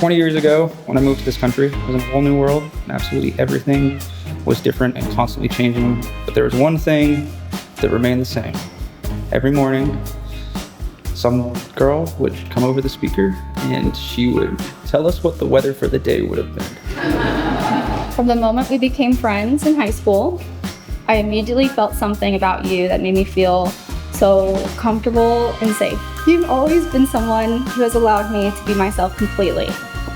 20 years ago, when I moved to this country, I was in a whole new world, and absolutely everything was different and constantly changing. But there was one thing that remained the same. Every morning, some girl would come over the speaker, and she would tell us what the weather for the day would have been. From the moment we became friends in high school, I immediately felt something about you that made me feel so comfortable and safe. You've always been someone who has allowed me to be myself completely,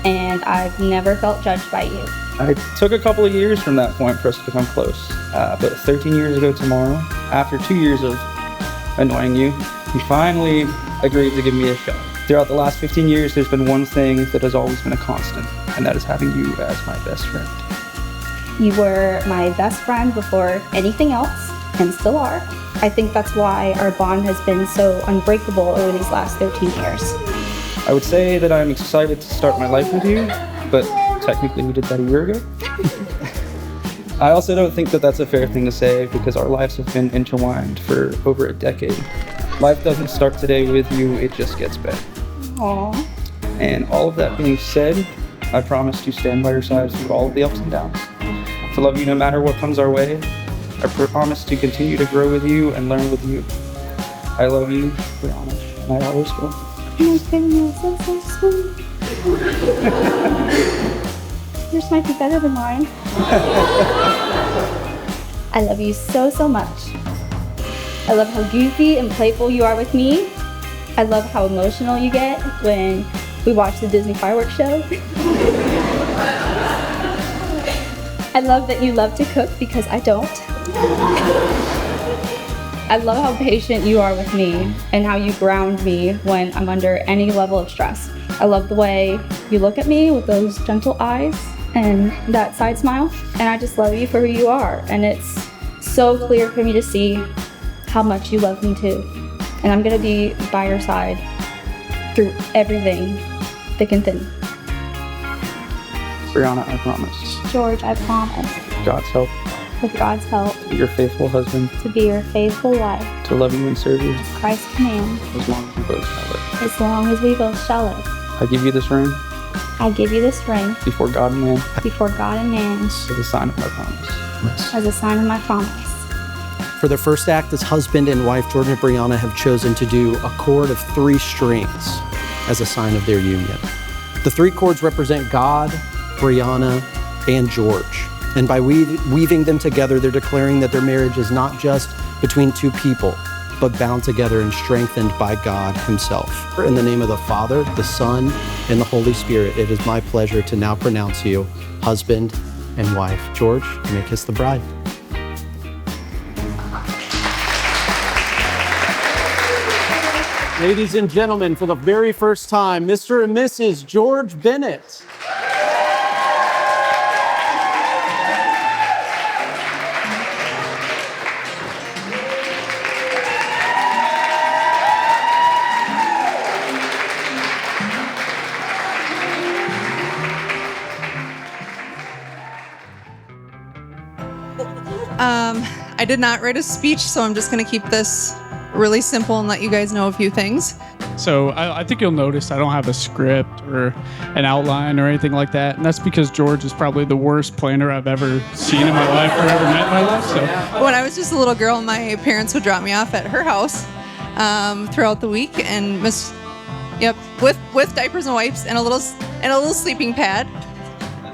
and I've never felt judged by you. It took a couple of years from that point for us to become close, but 13 years ago tomorrow, after 2 years of annoying you, you finally agreed to give me a shot. Throughout the last 15 years, there's been one thing that has always been a constant, and that is having you as my best friend. You were my best friend before anything else, and still are. I think that's why our bond has been so unbreakable over these last 13 years. I would say that I'm excited to start my life with you, but technically we did that a year ago. I also don't think that that's a fair thing to say because our lives have been intertwined for over a decade. Life doesn't start today with you, it just gets better. Aww. And all of that being said, I promise to stand by your side through all of the ups and downs. To love you no matter what comes our way. I promise to continue to grow with you and learn with you. I love you, Brianna, and I always will. My goodness, that's so sweet. Yours might be better than mine. I love you so, so much. I love how goofy and playful you are with me. I love how emotional you get when we watch the Disney fireworks show. I love that you love to cook because I don't. I love how patient you are with me and how you ground me when I'm under any level of stress. I love the way you look at me with those gentle eyes and that side smile. And I just love you for who you are. And it's so clear for me to see how much you love me too. And I'm gonna be by your side through everything, thick and thin. Brianna, I promise. George, I promise. God's help. With God's help. To be your faithful husband. To be your faithful wife. To love you and serve you. Christ's command. As long as we both shall live. As long as we both shall live. I give you this ring. I give you this ring. Before God and man. Before God and man. As a sign of my promise. As a sign of my promise. For their first act as husband and wife, Jordan and Brianna have chosen to do a chord of 3 strings as a sign of their union. The 3 chords represent God, Brianna, and George. And by weaving them together, they're declaring that their marriage is not just between 2 people, but bound together and strengthened by God himself. In the name of the Father, the Son, and the Holy Spirit, it is my pleasure to now pronounce you husband and wife. George, you may kiss the bride. Ladies and gentlemen, for the very first time, Mr. and Mrs. George Bennett. I did not write a speech, so I'm just going to keep this really simple and let you guys know a few things. So I think you'll notice I don't have a script or an outline or anything like that. And that's because George is probably the worst planner I've ever seen in my life or ever met in my life. So when I was just a little girl, my parents would drop me off at her house throughout the week and with diapers and wipes and a little sleeping pad.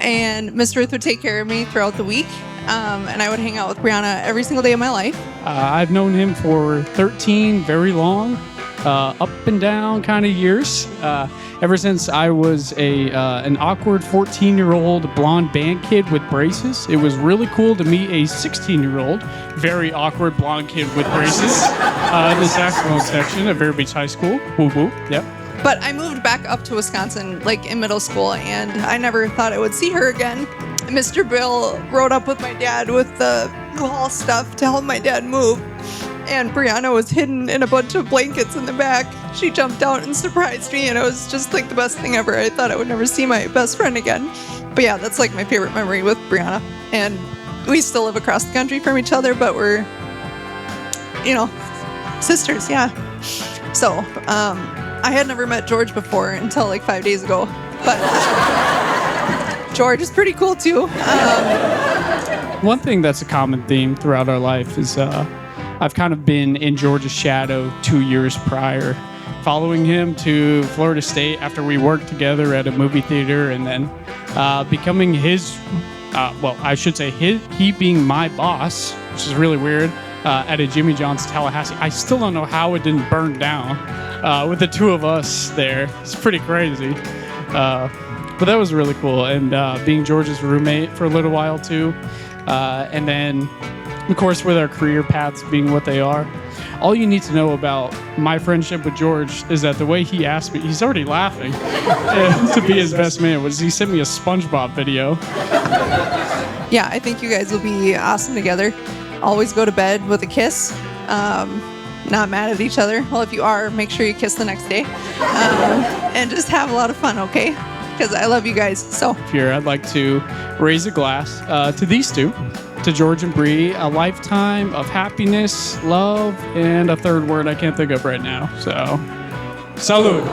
And Miss Ruth would take care of me throughout the week. And I would hang out with Brianna every single day of my life. I've known him for 13 very long, up and down kind of years. Ever since I was an awkward 14-year-old blonde band kid with braces. It was really cool to meet a 16-year-old very awkward blonde kid with braces in the saxophone section at Vero Beach High School. Woo woo. Yep. But I moved back up to Wisconsin in middle school, and I never thought I would see her again. Mr. Bill rode up with my dad with the hall stuff to help my dad move. And Brianna was hidden in a bunch of blankets in the back. She jumped out and surprised me, and it was just the best thing ever. I thought I would never see my best friend again. But yeah, that's my favorite memory with Brianna. And we still live across the country from each other, but we're, sisters, yeah. So, I had never met George before until 5 days ago. But George is pretty cool too. One thing that's a common theme throughout our life is I've kind of been in George's shadow 2 years prior, following him to Florida State after we worked together at a movie theater, and then becoming his, he being my boss, which is really weird, at a Jimmy John's Tallahassee. I still don't know how it didn't burn down with the two of us there. It's pretty crazy. But that was really cool. And being George's roommate for a little while too. And then, of course, with our career paths being what they are, all you need to know about my friendship with George is that the way he asked me, he's already laughing, to be his best man, was he sent me a SpongeBob video. Yeah, I think you guys will be awesome together. Always go to bed with a kiss. Not mad at each other. Well, if you are, make sure you kiss the next day. And just have a lot of fun, okay? Because I love you guys. So Here, I'd like to raise a glass to these two, to George and Bree, a lifetime of happiness, love, and a third word I can't think of right now. So, salud.